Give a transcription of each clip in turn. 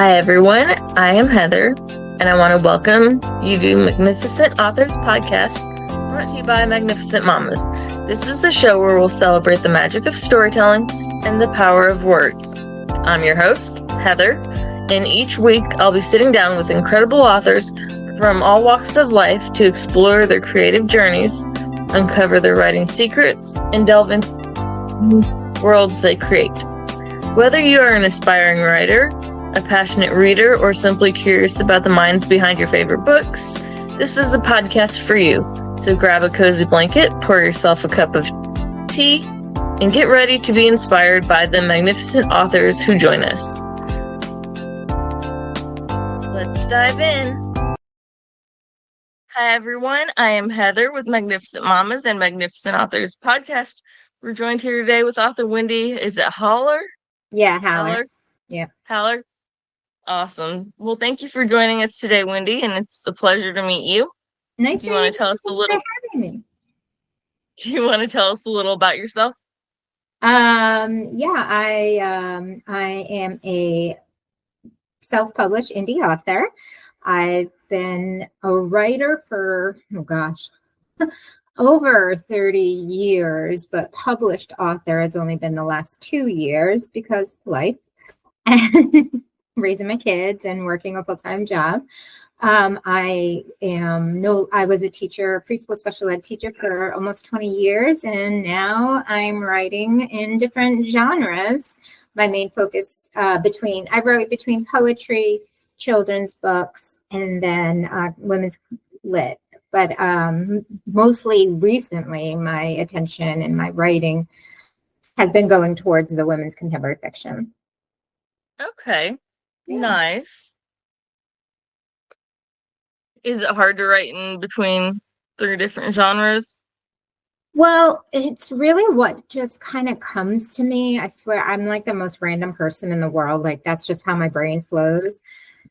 Hi everyone, I am Heather, and I want to welcome you to Magnificent Authors Podcast, brought to you by Magnificent Mamas. This is the show where we'll celebrate the magic of storytelling and the power of words. I'm your host, Heather, and each week I'll be sitting down with incredible authors from all walks of life to explore their creative journeys, uncover their writing secrets, and delve into worlds they create. Whether you are an aspiring writer, a passionate reader, or simply curious about the minds behind your favorite books, this is the podcast for you. So grab a cozy blanket, pour yourself a cup of tea, and get ready to be inspired by the magnificent authors who join us. Let's dive in. Hi everyone, I am Heather with Magnificent Mamas and Magnificent Authors Podcast. We're joined here today with author Wendy. Is it Haller? Yeah, Haller. Yeah. Haller? Awesome. Well, thank you for joining us today, Wendy, and it's a pleasure to meet you. Nice. Do you want to tell us a little? Do you want to tell us a little about yourself? Yeah, I am a self-published indie author. I've been a writer for, over 30 years, but published author has only been the last 2 years because life and raising my kids and working a full-time job. I was a teacher, preschool special ed teacher for almost 20 years, and now I'm writing in different genres. My main focus I wrote between poetry, children's books, and then women's lit. But mostly recently, my attention and my writing has been going towards the women's contemporary fiction. Okay, yeah. Nice. Is it hard to write in between 3 different genres? Well, it's really what just kind of comes to me. I swear I'm like the most random person in the world. Like that's just how my brain flows.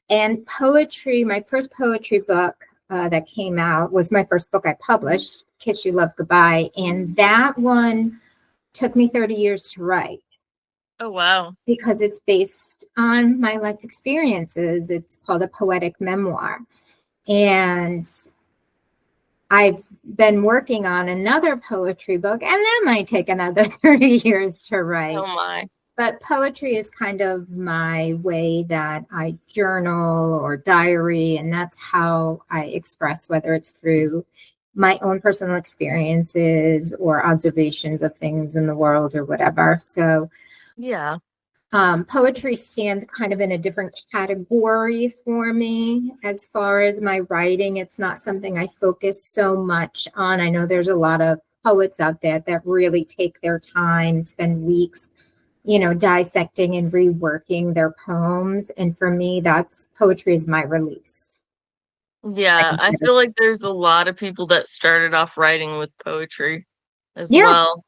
And poetry, my first poetry book that came out was my first book I published, Kiss You Love Goodbye. And that one took me 30 years to write. Oh, wow. Because it's based on my life experiences. It's called a poetic memoir. And I've been working on another poetry book, and that might take another 30 years to write. Oh, my. But poetry is kind of my way that I journal or diary, and that's how I express, whether it's through my own personal experiences or observations of things in the world or whatever. So, yeah. Poetry stands kind of in a different category for me as far as my writing. It's not something I focus so much on. I know there's a lot of poets out there that really take their time, spend weeks, dissecting and reworking their poems. And for me, poetry is my release. Yeah, I feel like there's a lot of people that started off writing with poetry as well.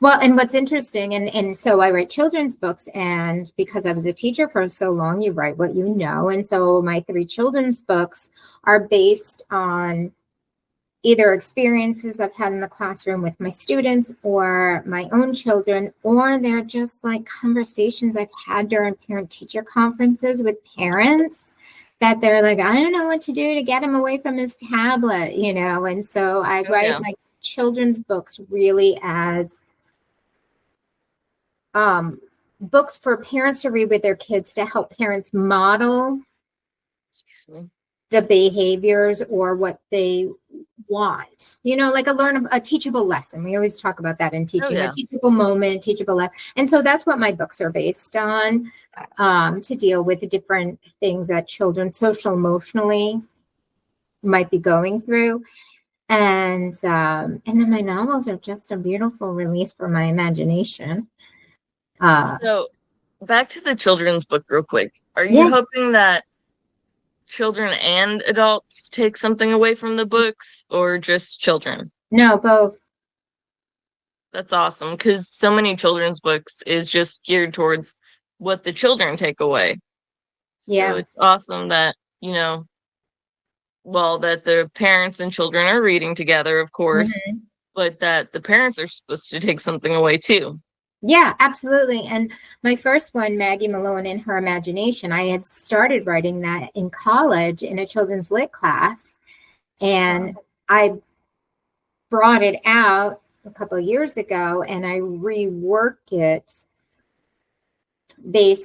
Well, and what's interesting, and so I write children's books, and because I was a teacher for so long, you write what you know. And so my 3 children's books are based on either experiences I've had in the classroom with my students or my own children, or they're just like conversations I've had during parent-teacher conferences with parents that they're like, I don't know what to do to get him away from his tablet, And so I write my children's books really as books for parents to read with their kids to help parents model the behaviors or what they want, like a teachable lesson. We always talk about that in teaching, a teachable moment, a teachable lesson. And so that's what my books are based on, to deal with the different things that children social emotionally might be going through. And then my novels are just a beautiful release for my imagination. So back to the children's book real quick. Are you hoping that children and adults take something away from the books, or just children? No, both. That's awesome, because so many children's books is just geared towards what the children take away. Yeah. So it's awesome that, that the parents and children are reading together, of course, but that the parents are supposed to take something away too. Yeah, absolutely. And my first one, Maggie Malone and Her Imagination, I had started writing that in college in a children's lit class. And I brought it out a couple of years ago and I reworked it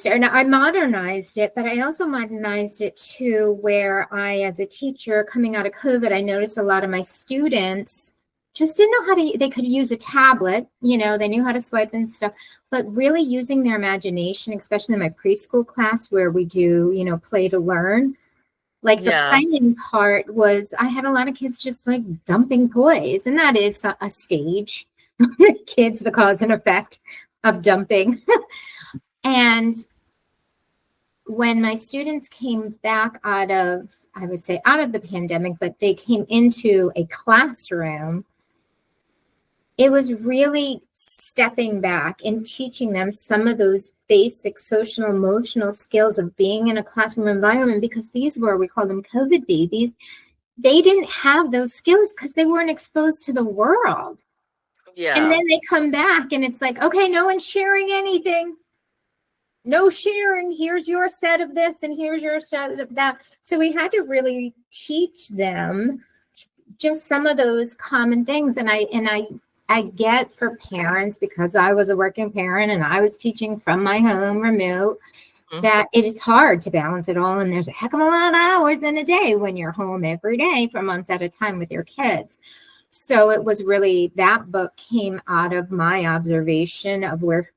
and I modernized it, but I also modernized it to where I, as a teacher coming out of COVID, I noticed a lot of my students just didn't know how to, they could use a tablet, they knew how to swipe and stuff, but really using their imagination, especially in my preschool class where we do, play to learn. Like the playing part was, I had a lot of kids just like dumping toys, and that is a stage. Kids, the cause and effect of dumping. And when my students came back out of, I would say out of the pandemic, but they came into a classroom, it was really stepping back and teaching them some of those basic social emotional skills of being in a classroom environment, because these were, we call them COVID babies. They didn't have those skills because they weren't exposed to the world. Yeah. And then they come back and it's like, okay, no one's sharing anything. No sharing. Here's your set of this and here's your set of that. So we had to really teach them just some of those common things. And I get for parents, because I was a working parent and I was teaching from my home remote, that it is hard to balance it all. And there's a heck of a lot of hours in a day when you're home every day for months at a time with your kids. So it was really, that book came out of my observation of where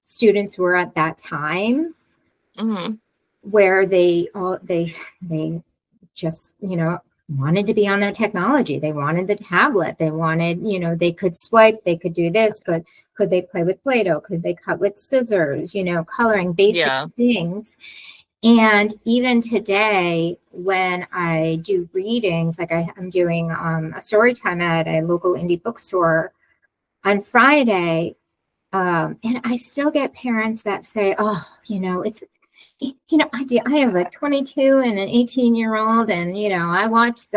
students were at that time, where they just, wanted to be on their technology. They wanted the tablet. They wanted, they could swipe, they could do this, but could they play with Play-Doh? Could they cut with scissors, coloring, basic things. And even today, when I do readings, like I'm doing a story time at a local indie bookstore on Friday, and I still get parents that say, oh, it's, I have a 22 and an 18-year-old, and, I've watched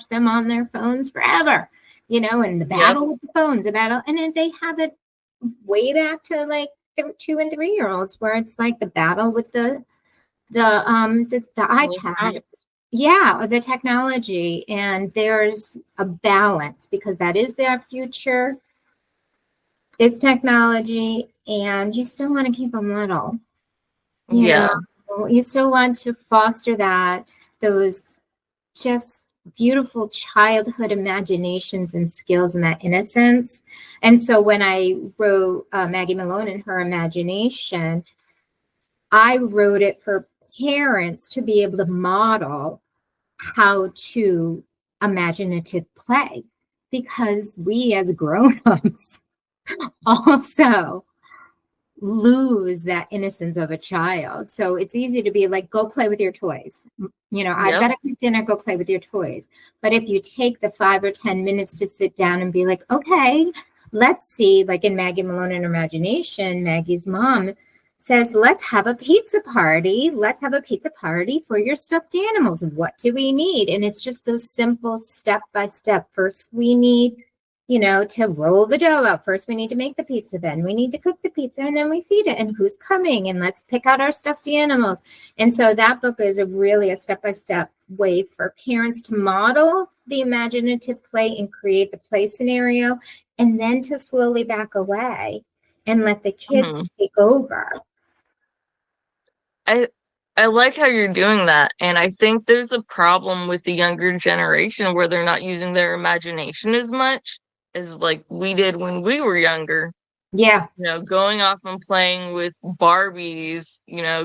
them on their phones forever, and the battle with the phones, and then they have it way back to like 2 and 3-year-olds, where it's like the battle with the iPad, or the technology. And there's a balance, because that is their future. It's technology, and you still want to keep them little. You still want to foster those just beautiful childhood imaginations and skills and that innocence. And so when I wrote Maggie Malone and Her Imagination, I wrote it for parents to be able to model how to imaginative play, because we as grown-ups also lose that innocence of a child. So it's easy to be like, go play with your toys. I've got to cook dinner, go play with your toys. But if you take the 5 or 10 minutes to sit down and be like, okay, let's see, like in Maggie Malone and Her Imagination, Maggie's mom says, let's have a pizza party. Let's have a pizza party for your stuffed animals. What do we need? And it's just those simple step-by-step. First, we need to roll the dough out. First, we need to make the pizza. Then we need to cook the pizza, and then we feed it. And who's coming? And let's pick out our stuffed animals. And so that book is really a step-by-step way for parents to model the imaginative play and create the play scenario, and then to slowly back away and let the kids take over. I like how you're doing that. And I think there's a problem with the younger generation where they're not using their imagination as much as like we did when we were younger. Yeah. Going off and playing with Barbies,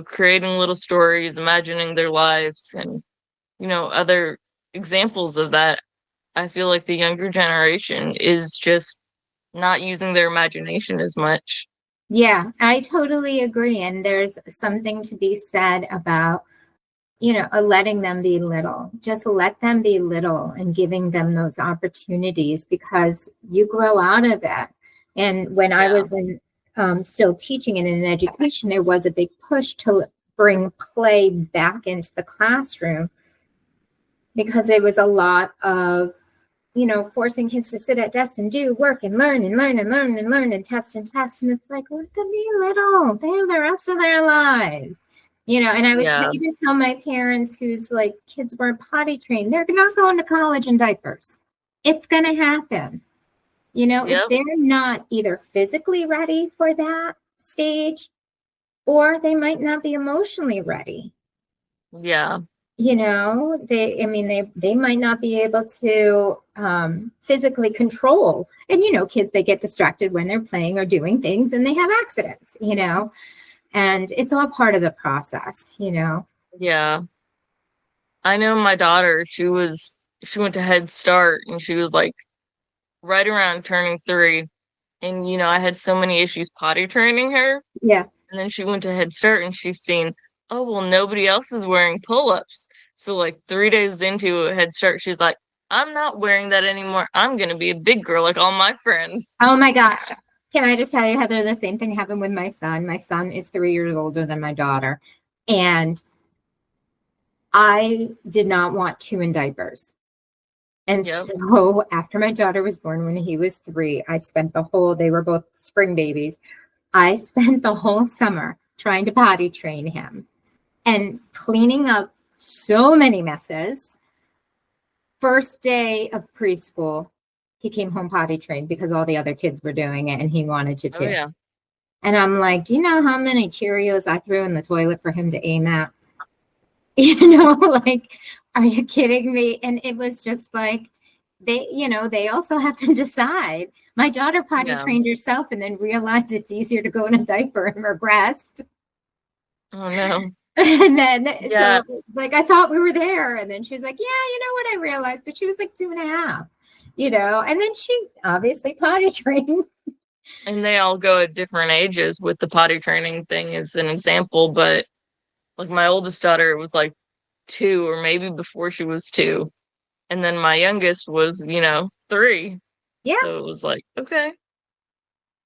creating little stories, imagining their lives, and, other examples of that. I feel like the younger generation is just not using their imagination as much. Yeah, I totally agree. And there's something to be said about, letting them be little. Just let them be little and giving them those opportunities, because you grow out of it. And when I was still teaching and in education, there was a big push to bring play back into the classroom, because it was a lot of, forcing kids to sit at desks and do work and learn and learn and learn and learn and test and test. And it's like, look at me little. They have the rest of their lives. And I would even tell my parents whose like kids weren't potty trained, they're not going to college in diapers. It's going to happen. If they're not either physically ready for that stage, or they might not be emotionally ready. Yeah. They might not be able to physically control. And, kids, they get distracted when they're playing or doing things and they have accidents, and it's all part of the process, Yeah. I know my daughter, she went to Head Start and she was like right around turning 3. And, I had so many issues potty training her. Yeah. And then she went to Head Start and she's seen, oh, well, nobody else is wearing pull-ups. So like 3 days into a Head Start, she's like, I'm not wearing that anymore. I'm going to be a big girl like all my friends. Oh my gosh. Can I just tell you, Heather, the same thing happened with my son. My son is 3 years older than my daughter. And I did not want 2 in diapers. And so after my daughter was born, when he was 3, they were both spring babies. I spent the whole summer trying to potty train him and cleaning up so many messes. First day of preschool, he came home potty trained because all the other kids were doing it and he wanted to too. Oh, yeah. And I'm like, do you know how many Cheerios I threw in the toilet for him to aim at? Like, are you kidding me? And it was just like, they also have to decide. My daughter potty trained herself and then realized it's easier to go in a diaper and regressed. Oh, no. And then, so like, I thought we were there. And then she was like, yeah, you know what I realized, but she was like 2.5, and then she obviously potty trained. And they all go at different ages with the potty training thing as an example. But like my oldest daughter was like 2 or maybe before she was 2. And then my youngest was, 3. Yeah. So it was like, okay.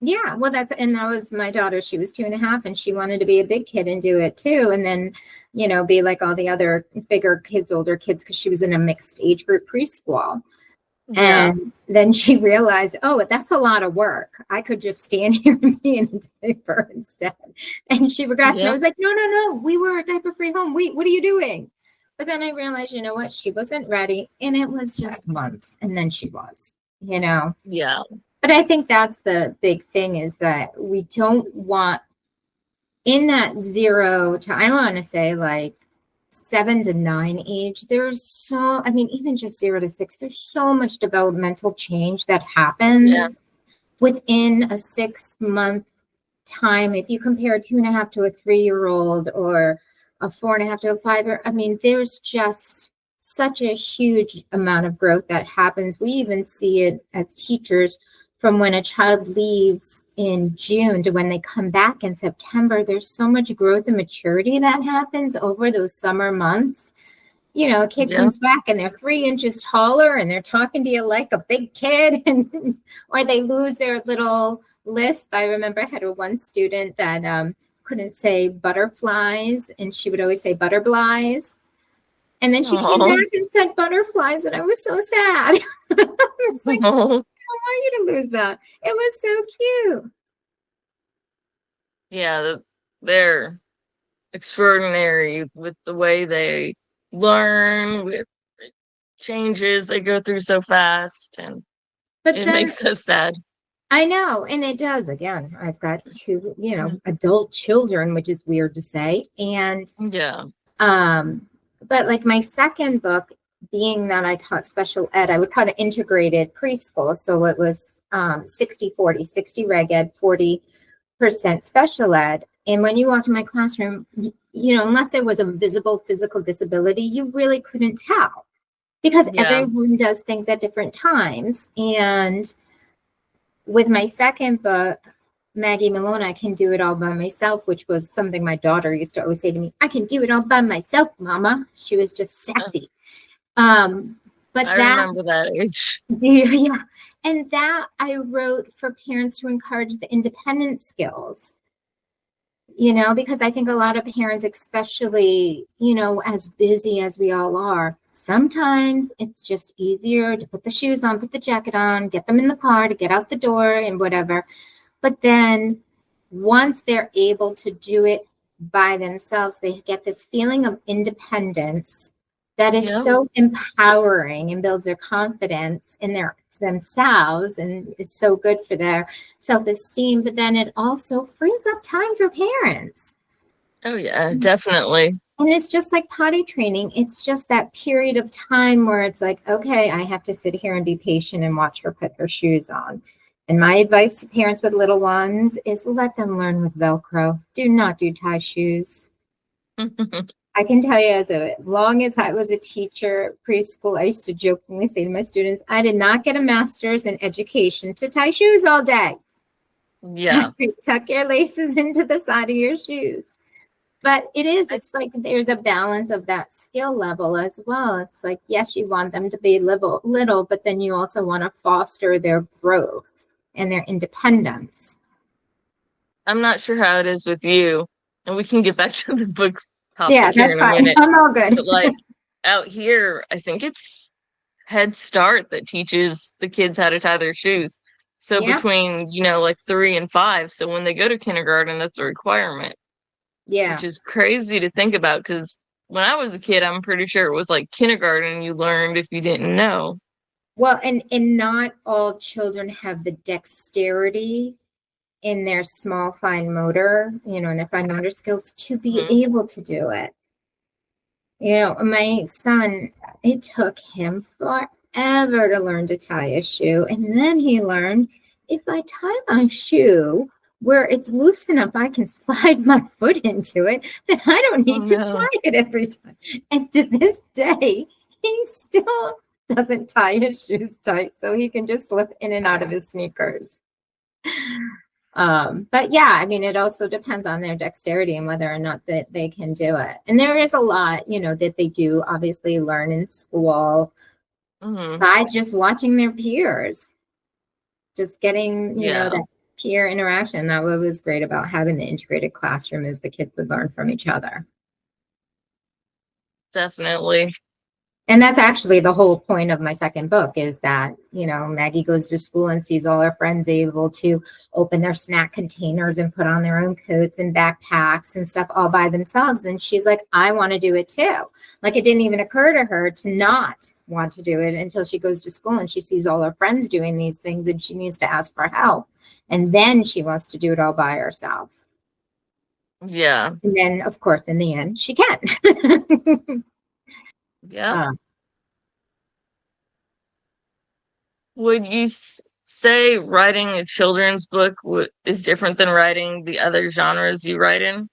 Yeah, well, that was my daughter. She was 2.5 and she wanted to be a big kid and do it too. And then, be like all the other bigger kids, older kids, because she was in a mixed age group preschool. Yeah. And then she realized, oh, that's a lot of work. I could just stand here and be in a diaper instead. And she regressed. And I was like, no, we were a diaper-free home. Wait, what are you doing? But then I realized, you know what? She wasn't ready. And it was just months. And then she was, Yeah. But I think that's the big thing, is that we don't want, in that 0 to, I want to say like 7 to 9 age, even just 0 to 6, there's so much developmental change that happens within a 6-month time. If you compare a 2.5 to a 3-year-old, or a 4.5 to a 5-year, there's just such a huge amount of growth that happens. We even see it as teachers. From when a child leaves in June to when they come back in September, there's so much growth and maturity that happens over those summer months. A kid comes back and they're 3 inches taller and they're talking to you like a big kid, or they lose their little lisp. I remember I had one student that couldn't say butterflies, and she would always say butterblies. And then she came back and said butterflies, and I was so sad. It's like, I want you to lose that. It was so cute. Yeah, they're extraordinary with the way they learn, with changes they go through so fast, and it makes us sad. I know, and it does. Again, I've got 2, adult children, which is weird to say, and but like my second book, being that I taught special ed, I would call it integrated preschool. So it was 60-40, 60 reg ed, 40% special ed. And when you walked in my classroom, unless there was a visible physical disability, you really couldn't tell, because everyone does things at different times. And with my second book, Maggie Malone, I can do it all by myself, which was something my daughter used to always say to me, I can do it all by myself, Mama. She was just sassy. But I remember that age. Yeah. And that I wrote for parents to encourage the independent skills. because I think a lot of parents, especially, as busy as we all are, sometimes it's just easier to put the shoes on, put the jacket on, get them in the car to get out the door and whatever. But then once they're able to do it by themselves, they get this feeling of independence that is Yep. so empowering and builds their confidence in themselves and is so good for their self-esteem. But then it also frees up time for parents. Oh yeah, definitely. And it's just like potty training. It's just that period of time where it's like, okay, I have to sit here and be patient and watch her put her shoes on. And my advice to parents with little ones is let them learn with Velcro. Do not do tie shoes. I can tell you, as long as I was a teacher at preschool, I used to jokingly say to my students, I did not get a master's in education to tie shoes all day. Yeah. So tuck your laces into the side of your shoes. But it's like there's a balance of that skill level as well. It's like, yes, you want them to be little, but then you also want to foster their growth and their independence. I'm not sure how it is with you, and we can get back to the book topic Yeah, here that's in a fine. minute. I'm all good. But like out here, I think it's Head Start that teaches the kids how to tie their shoes. So Yeah. between, like 3 and 5. So when they go to kindergarten, that's a requirement. Yeah. Which is crazy to think about because when I was a kid, I'm pretty sure it was like kindergarten you learned if you didn't know. Well, and not all children have the dexterity in their small fine motor, in their fine motor skills to be able to do it. My son, it took him forever to learn to tie a shoe. And then he learned if I tie my shoe where it's loose enough, I can slide my foot into it, then I don't need to tie it every time. And to this day, he still doesn't tie his shoes tight, so he can just slip in and out of his sneakers. But yeah, I mean, it also depends on their dexterity and whether or not that they can do it. And there is a lot, that they do obviously learn in school by just watching their peers, just getting, that peer interaction. That was great about having the integrated classroom is the kids would learn from each other. Definitely. And that's actually the whole point of my second book is that, Maggie goes to school and sees all her friends able to open their snack containers and put on their own coats and backpacks and stuff all by themselves. And she's like, I want to do it too. Like it didn't even occur to her to not want to do it until she goes to school and she sees all her friends doing these things and she needs to ask for help. And then she wants to do it all by herself. Yeah. And then, of course, in the end, she can. Yeah. Would you say writing a children's book is different than writing the other genres you write in?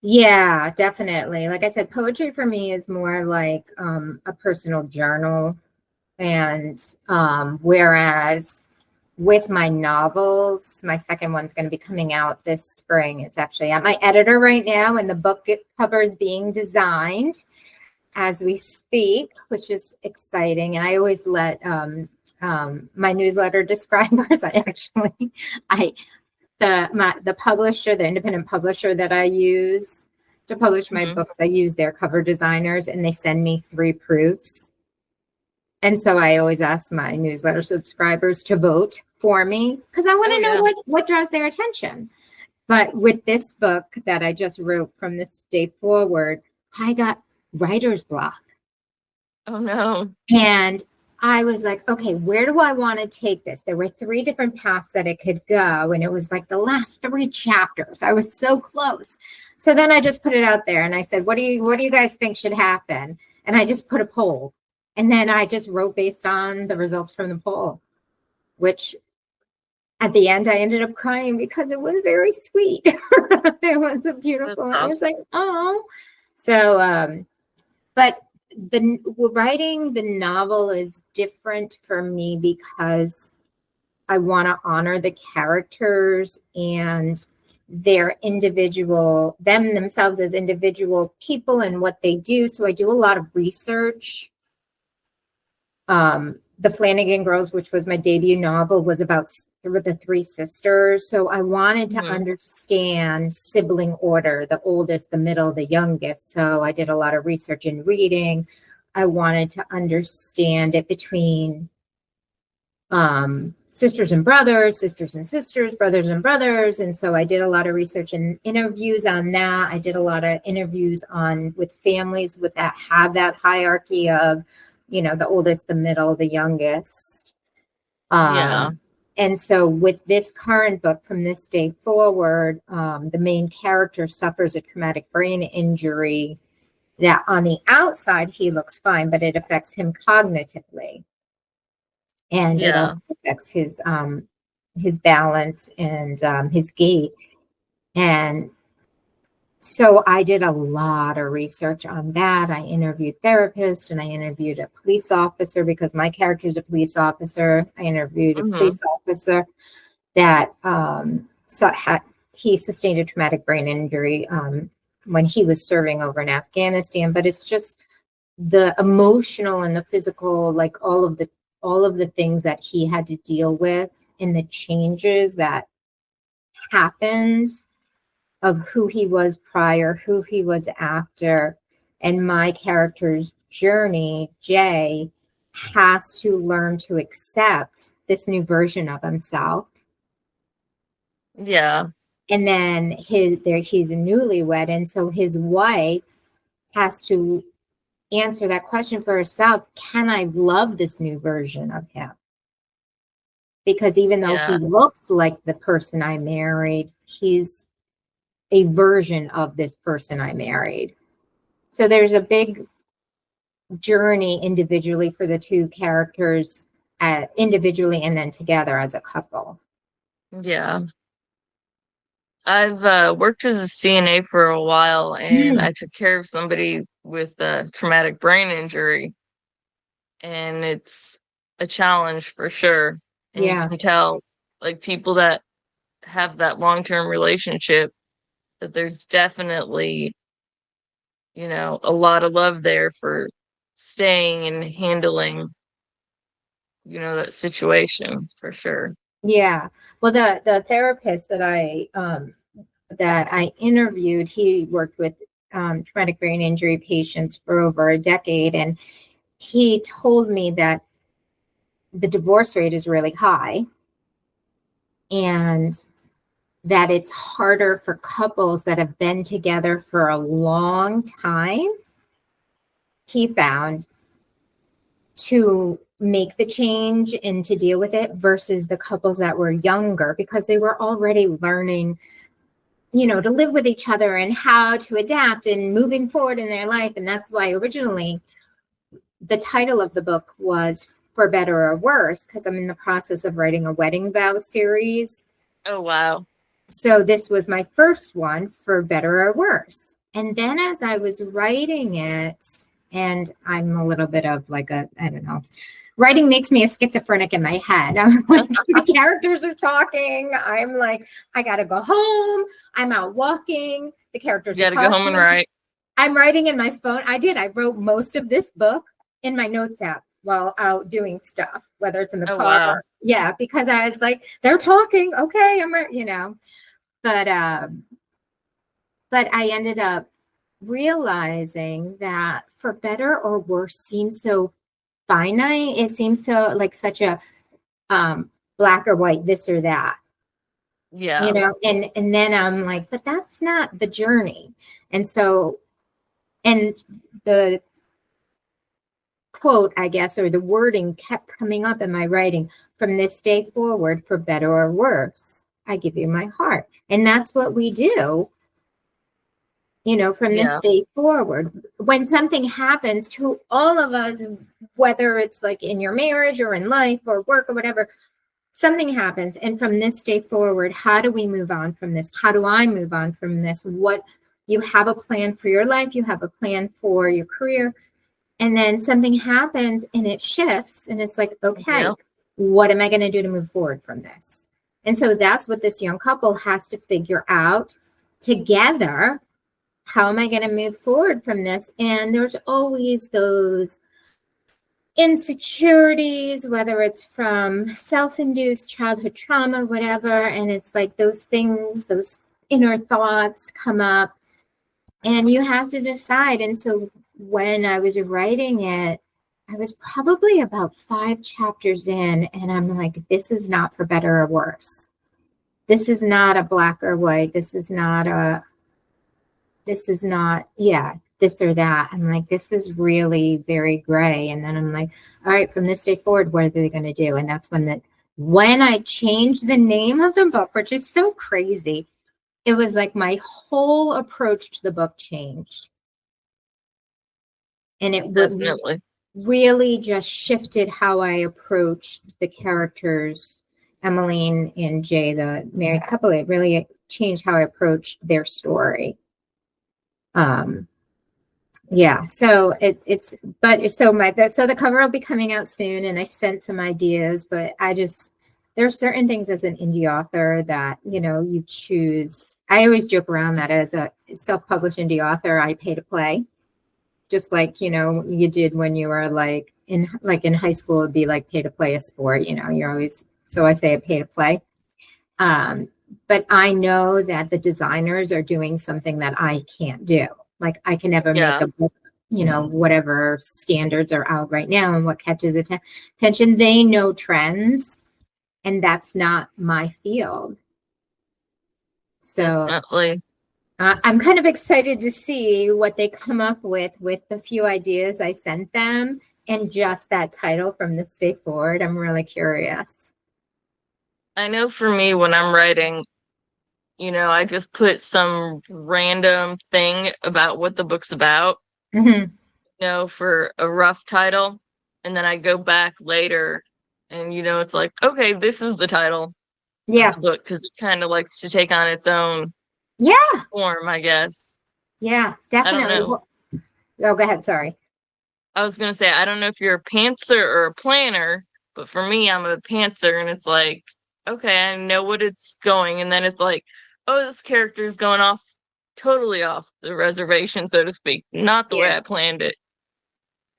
Yeah, definitely. Like I said, poetry for me is more like a personal journal. And whereas with my novels, my second one's going to be coming out this spring. It's actually at my editor right now, and the book cover is being designed as we speak, which is exciting. And I always let my newsletter describers, the publisher, the independent publisher that I use to publish my books, I use their cover designers and they send me 3 proofs. And so I always ask my newsletter subscribers to vote for me because I want to know what draws their attention. But with this book that I just wrote from this day forward, I got writer's block. Oh no. And I was like, okay, where do I want to take this? There were 3 different paths that it could go. And it was like the last 3 chapters. I was so close. So then I just put it out there and I said, what do you guys think should happen? And I just put a poll. And then I just wrote based on the results from the poll, which at the end, I ended up crying because it was very sweet. It was a beautiful. Awesome. I was like, oh. So, but writing the novel is different for me because I want to honor the characters and their themselves as individual people and what they do. So I do a lot of research. The Flanagan Girls, which was my debut novel, was about with the three sisters. So I wanted to Mm-hmm. understand sibling order, the oldest, the middle, the youngest. So I did a lot of research and reading. I wanted to understand it between sisters and brothers, sisters and sisters, brothers and brothers. And so I did a lot of research and interviews on that. I did a lot of interviews on with families with that have that hierarchy of, the oldest, the middle, the youngest. Yeah. And so with this current book, From This Day Forward, the main character suffers a traumatic brain injury that on the outside he looks fine, but it affects him cognitively. And it Yeah. also affects his balance and his gait. And so I did a lot of research on that. I interviewed therapists and I interviewed a police officer because my character is a police officer. I interviewed a Mm-hmm. police officer that he sustained a traumatic brain injury when he was serving over in Afghanistan. But it's just the emotional and the physical, like all of the things that he had to deal with and the changes that happened of who he was prior, who he was after, and my character's journey, Jay, has to learn to accept this new version of himself. Yeah. And then he's a newlywed, and so his wife has to answer that question for herself. Can I love this new version of him? Because even though he Yeah. looks like the person I married, he's a version of this person I married. So there's a big journey individually for the two characters, individually and then together as a couple. Yeah. I've worked as a CNA for a while, and I took care of somebody with a traumatic brain injury, and it's a challenge for sure. And you Yeah. can tell, like, people that have that long-term relationship, that there's definitely, a lot of love there for staying and handling, that situation for sure. Yeah. Well, the therapist that I interviewed, he worked with traumatic brain injury patients for over a decade, and he told me that the divorce rate is really high and that it's harder for couples that have been together for a long time, he found, to make the change and to deal with it versus the couples that were younger because they were already learning, to live with each other and how to adapt and moving forward in their life. And that's why originally the title of the book was For Better or Worse, because I'm in the process of writing a wedding vow series. Oh, wow. So this was my first one, For Better or Worse. And then as I was writing it, and I'm a little bit of like I don't know, writing makes me a schizophrenic in my head. I'm like, the characters are talking. I'm like, I got to go home. I'm out walking. The characters You are gotta talking. go home and write. I'm writing in my phone. I wrote most of this book in my notes app while out doing stuff, whether it's in the Oh, car. wow. Yeah, because I was like, they're talking. Okay, But I ended up realizing that For Better or Worse seems so finite. It seems so like such a black or white, this or that. Yeah. And then I'm like, but that's not the journey. And so, and the quote, I guess, or the wording kept coming up in my writing: from this day forward, for better or worse, I give you my heart. And that's what we do, from this Yeah. day forward. When something happens to all of us, whether it's like in your marriage or in life or work or whatever, something happens. And from this day forward, how do we move on from this? How do I move on from this? You have a plan for your life, you have a plan for your career, and then something happens and it shifts and it's like, okay, Yep. what am I going to do to move forward from this? And so that's what this young couple has to figure out together. How am I going to move forward from this? And there's always those insecurities, whether it's from self-induced childhood trauma, whatever. And it's like those things, those inner thoughts come up and you have to decide. And so when I was writing it, I was probably about 5 chapters in, and I'm like, this is not for better or worse. This is not a black or white. This is not, this or that. I'm like, this is really very gray. And then I'm like, all right, from this day forward, what are they going to do? And that's when I changed the name of the book, which is so crazy, it was like my whole approach to the book changed. And it Definitely. really just shifted how I approached the characters, Emmeline and Jay, the married couple. It really changed how I approached their story. Yeah, so so the cover will be coming out soon, and I sent some ideas, but there are certain things as an indie author that, you choose. I always joke around that as a self-published indie author, I pay to play, just like, you did when you were in high school, it'd be like pay to play a sport, you're always, so I say I pay to play. But I know that the designers are doing something that I can't do. Like I can never make a book, whatever standards are out right now and what catches attention. They know trends, and that's not my field. So Definitely. I'm kind of excited to see what they come up with the few ideas I sent them, and just that title, From This Day Forward. I'm really curious. I know for me, when I'm writing, I just put some random thing about what the book's about, for a rough title. And then I go back later and, it's like, okay, this is the title of the book, because it kind of likes to take on its own form, I guess. Yeah, definitely. I don't know. Oh, go ahead. Sorry. I was going to say, I don't know if you're a pantser or a planner, but for me, I'm a pantser, and it's like, okay, I know what it's going. And then it's like, oh, this character is going totally off the reservation, so to speak. Not the way I planned it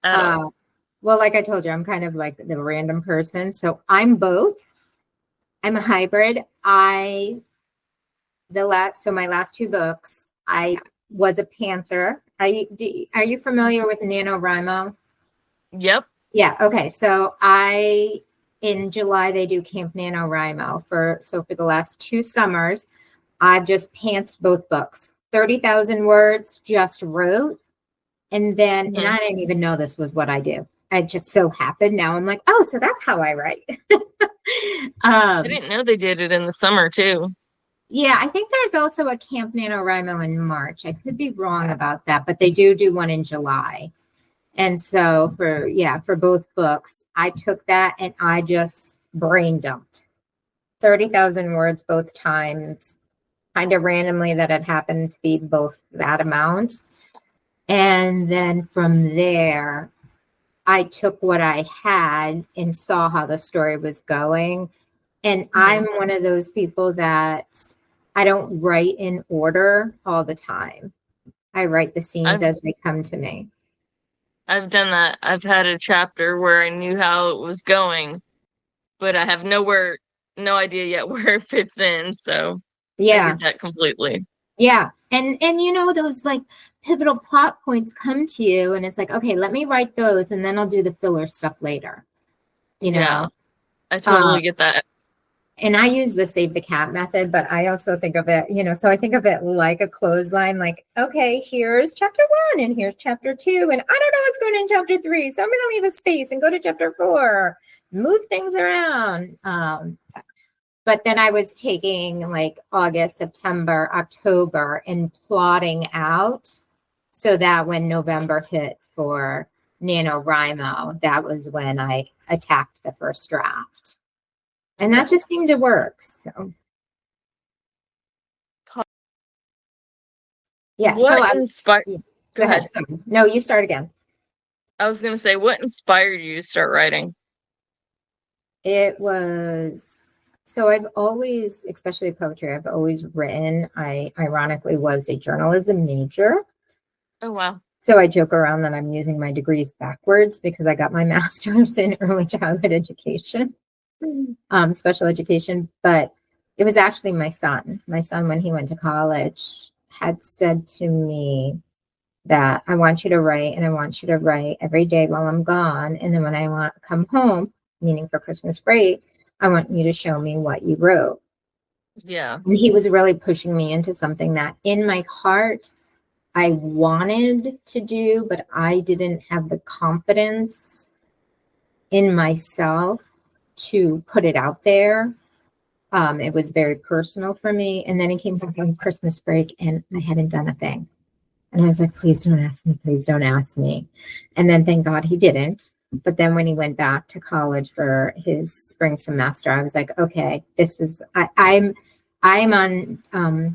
at all. Well, like I told you, I'm kind of like the random person. So I'm both. I'm a hybrid. My last 2 books, I was a pantser. Are you familiar with NaNoWriMo? Yep. Yeah. Okay. So in July, they do Camp NaNoWriMo for the last 2 summers, I've just pantsed both books, 30,000 words, just wrote. And then, and I didn't even know this was what I do. I just so happened. Now I'm like, oh, so that's how I write. I didn't know they did it in the summer too. Yeah, I think there's also a Camp NaNoWriMo in March. I could be wrong about that, but they do one in July. And so for both books, I took that and I just brain dumped 30,000 words both times, kind of randomly that it happened to be both that amount. And then from there, I took what I had and saw how the story was going. And I'm one of those people that I don't write in order all the time. I write the scenes as they come to me. I've done that. I've had a chapter where I knew how it was going, but I have no idea yet where it fits in. So I get that completely. Yeah. And those like pivotal plot points come to you and it's like, okay, let me write those and then I'll do the filler stuff later. Yeah, I totally get that. And I use the save the cat method, but I also think of it, so I think of it like a clothesline, like, okay, here's chapter 1 and here's chapter 2. And I don't know what's going in chapter 3. So I'm going to leave a space and go to chapter 4, move things around. But then I was taking like August, September, October and plotting out so that when November hit for NaNoWriMo, that was when I attacked the first draft. And that just seemed to work. So, yeah. What inspired? Go ahead. No, you start again. I was going to say, what inspired you to start writing? It was, so I've always, especially poetry, I've always written. I ironically was a journalism major. Oh, wow. So I joke around that I'm using my degrees backwards because I got my master's in early childhood education, special education. But it was actually my son. My son, when he went to college, had said to me that I want you to write, and I want you to write every day while I'm gone. And then when I want to come home, meaning for Christmas break, I want you to show me what you wrote. Yeah. And he was really pushing me into something that in my heart I wanted to do, but I didn't have the confidence in myself to put it out there. It was very personal for me. And then it came back on Christmas break and I hadn't done a thing. And I was like, please don't ask me. Please don't ask me. And then thank God he didn't. But then when he went back to college for his spring semester, I was like, okay, this is, I'm on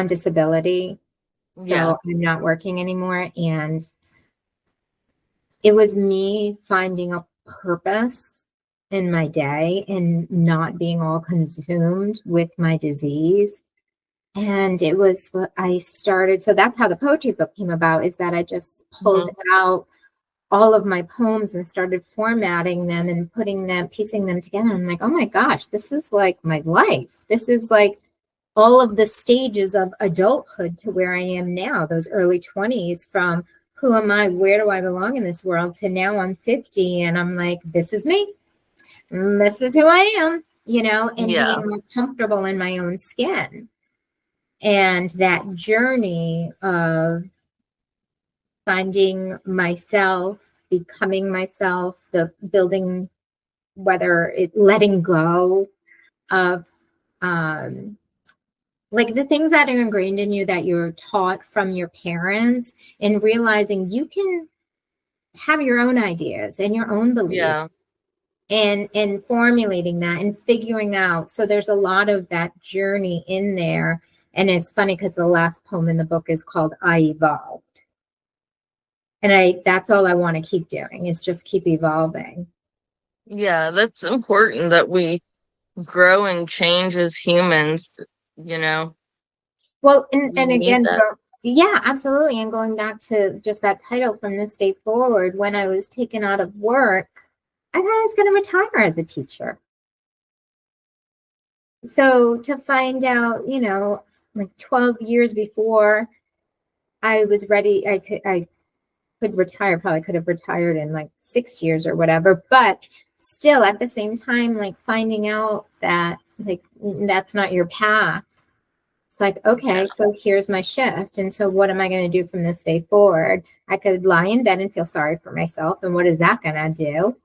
disability. So Yeah. I'm not working anymore. And it was me finding a purpose in my day and not being all consumed with my disease. And it was, I started, so that's how the poetry book came about, is that I just pulled out all of my poems and started formatting them and putting them, piecing them together. I'm like, oh my gosh, this is like my life. This is like all of the stages of adulthood to where I am now, those early 20s, from who am I, where do I belong in this world, to now I'm 50 and I'm like, this is me. This is who I am, and being more comfortable in my own skin. And that journey of finding myself, becoming myself, the building, whether it letting go of like the things that are ingrained in you that you're taught from your parents, and realizing you can have your own ideas and your own beliefs. And formulating that and figuring out. So there's a lot of that journey in there. And it's funny because the last poem in the book is called I Evolved. And that's all I want to keep doing, is just keep evolving. Yeah, that's important, that we grow and change as humans, Well, and again, yeah, absolutely. And going back to just that title, From This Day Forward, when I was taken out of work, I thought I was going to retire as a teacher. So to find out, like 12 years before I was ready, I could retire, probably could have retired in like 6 years or whatever, but still at the same time, like finding out that like that's not your path. It's like, okay, so here's my shift. And so what am I going to do from this day forward? I could lie in bed and feel sorry for myself. And what is that going to do?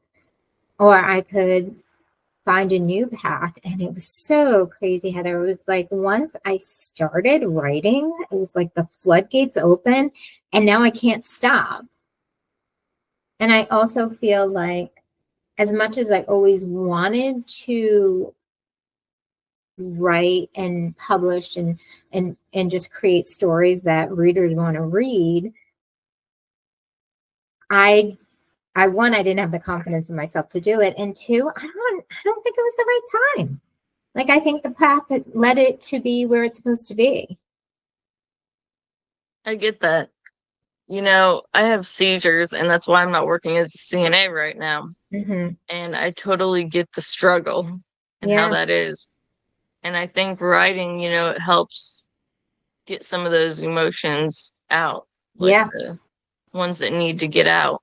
Or I could find a new path. And it was so crazy, Heather. It was like once I started writing, it was like the floodgates open and now I can't stop. And I also feel like as much as I always wanted to write and publish and just create stories that readers want to read, I didn't have the confidence in myself to do it. And two, I don't think it was the right time. Like, I think the path that led it to be where it's supposed to be. I get that. I have seizures, and that's why I'm not working as a CNA right now. Mm-hmm. And I totally get the struggle and how that is. And I think writing, it helps get some of those emotions out. Like the ones that need to get out.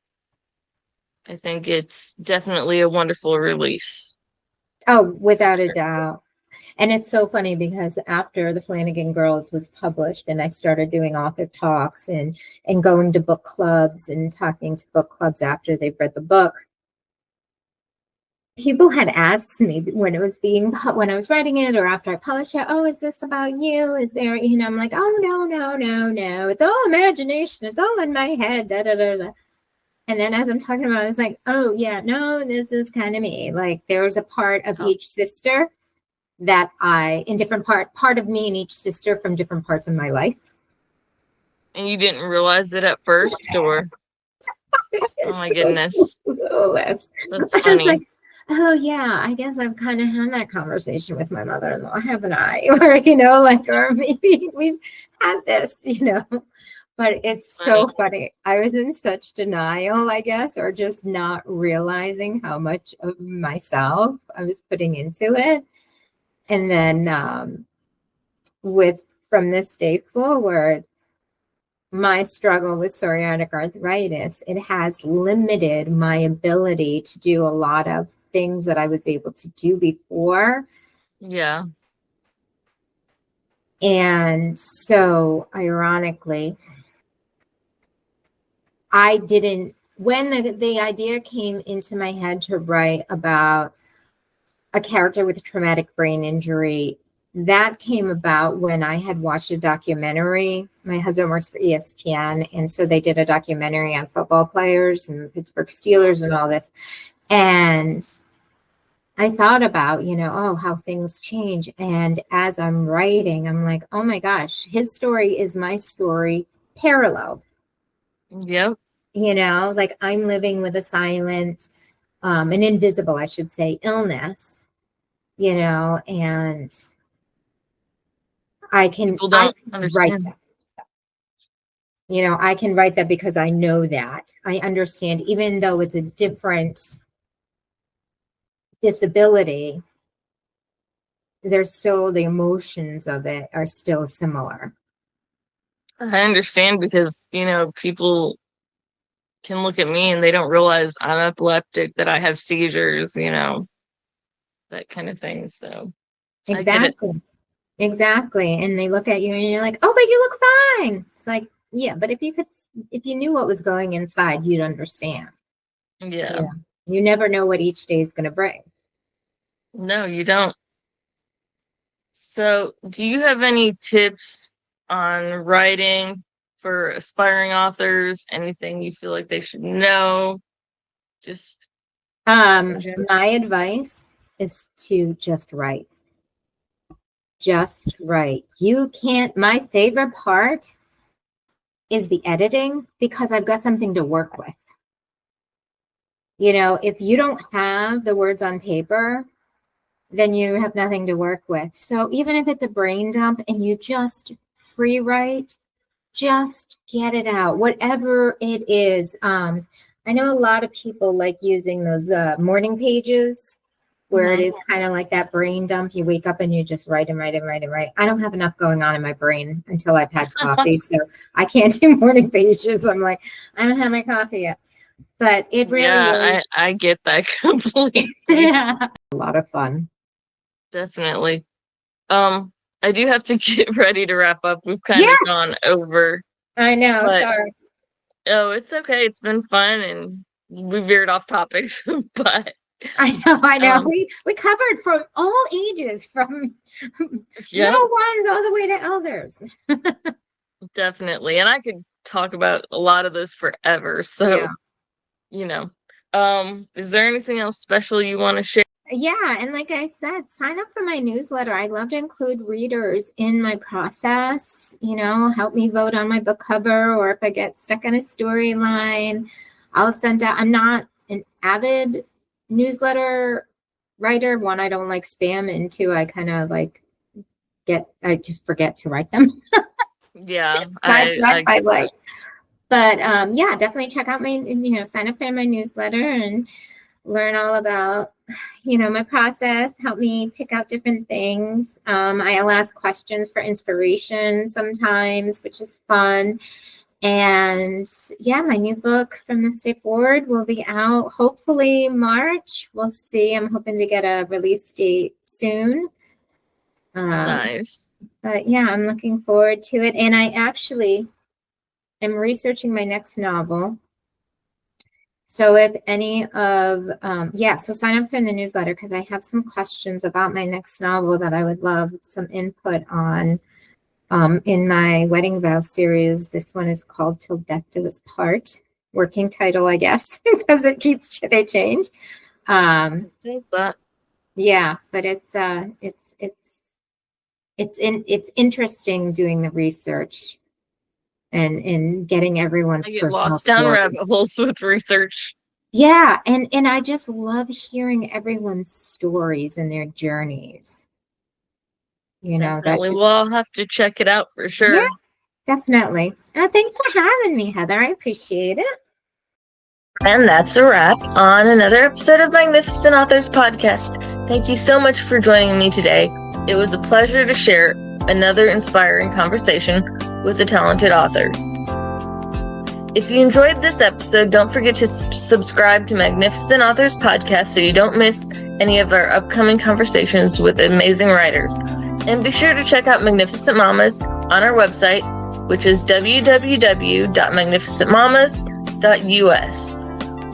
I think it's definitely a wonderful release. Oh, without a doubt. And it's so funny because after The Flanagan Girls was published and I started doing author talks and going to book clubs and talking to book clubs after they've read the book, people had asked me when I was writing it or after I published it, oh, is this about you? Is there, I'm like, oh, no. It's all imagination. It's all in my head. Da, da, da, da. And then as I'm talking about it, it's like, oh, yeah, no, this is kind of me. Like there was a part of each sister that part of me and each sister from different parts of my life. And you didn't realize it at first, or? Oh my goodness. That's funny. Like, oh yeah, I guess I've kind of had that conversation with my mother-in-law, haven't I? Or, or maybe we've had this, But it's so funny. I was in such denial, I guess, or just not realizing how much of myself I was putting into it. And then from this day forward, my struggle with psoriatic arthritis, it has limited my ability to do a lot of things that I was able to do before. Yeah. And so, ironically, I didn't, when the idea came into my head to write about a character with a traumatic brain injury, that came about when I had watched a documentary. My husband works for ESPN, and so they did a documentary on football players and Pittsburgh Steelers and all this. And I thought about, how things change. And as I'm writing, I'm like, oh my gosh, his story is my story paralleled. Yep. Like I'm living with a silent, an invisible, I should say, illness, and I can write that. I can write that because I know that. I understand, even though it's a different disability, there's still the emotions of it are still similar. I understand because, people can look at me and they don't realize I'm epileptic, that I have seizures, that kind of thing. So Exactly. And they look at you and you're like, oh, but you look fine. It's like, yeah, but if you knew what was going inside, you'd understand. Yeah. You never know what each day is going to bring. No, you don't. So do you have any tips on writing for aspiring authors? Anything you feel like they should know? Just my advice is to just write. Just write. My favorite part is the editing, because I've got something to work with. If you don't have the words on paper, then you have nothing to work with. So even if it's a brain dump and you just free write, just get it out, whatever it is. I know a lot of people like using those morning pages where it is kind of like that brain dump. You wake up and you just write and write and write and write. I don't have enough going on in my brain until I've had coffee, so I can't do morning pages. I'm like, I don't have my coffee yet. But it really I get that completely. Yeah. A lot of fun. Definitely. I do have to get ready to wrap up. We've kind of gone over. I know, sorry. Oh, it's okay. It's been fun and we veered off topics, but I know. We covered from all ages, from little ones all the way to elders. Definitely. And I could talk about a lot of this forever. So, is there anything else special you want to share? Yeah. And like I said, sign up for my newsletter. I'd love to include readers in my process, help me vote on my book cover, or if I get stuck on a storyline, I'll send out. I'm not an avid newsletter writer. One, I don't like spam, and two, I kind of I just forget to write them. Yeah. But definitely check out my, sign up for my newsletter and learn all about, my process, help me pick out different things. I'll ask questions for inspiration sometimes, which is fun. And my new book From This Day Forward will be out hopefully March. We'll see. I'm hoping to get a release date soon. Nice. But I'm looking forward to it. And I actually am researching my next novel. So if any of, so sign up for the newsletter, because I have some questions about my next novel that I would love some input on. In my Wedding Vow series, this one is called Till Death Do Us Part. Working title, I guess, because they change. Does that? Yeah, but it's interesting doing the research and getting everyone's I get personal lost down stories. rabbit holes with research. Yeah, and I just love hearing everyone's stories and their journeys. Definitely. Well, I'll have to check it out for sure. Definitely. Thanks for having me, Heather. I appreciate it. And that's a wrap on another episode of Magnificent Authors Podcast. Thank you so much for joining me today. It was a pleasure to share another inspiring conversation with a talented author. If you enjoyed this episode, don't forget to subscribe to Magnificent Authors Podcast so you don't miss any of our upcoming conversations with amazing writers. And be sure to check out Magnificent Mamas on our website, which is www.magnificentmamas.us,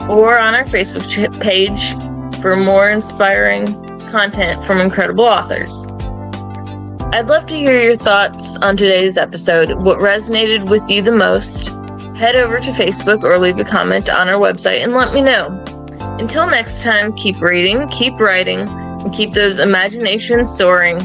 or on our Facebook page for more inspiring content from incredible authors. I'd love to hear your thoughts on today's episode. What resonated with you the most? Head over to Facebook or leave a comment on our website and let me know. Until next time, keep reading, keep writing, and keep those imaginations soaring.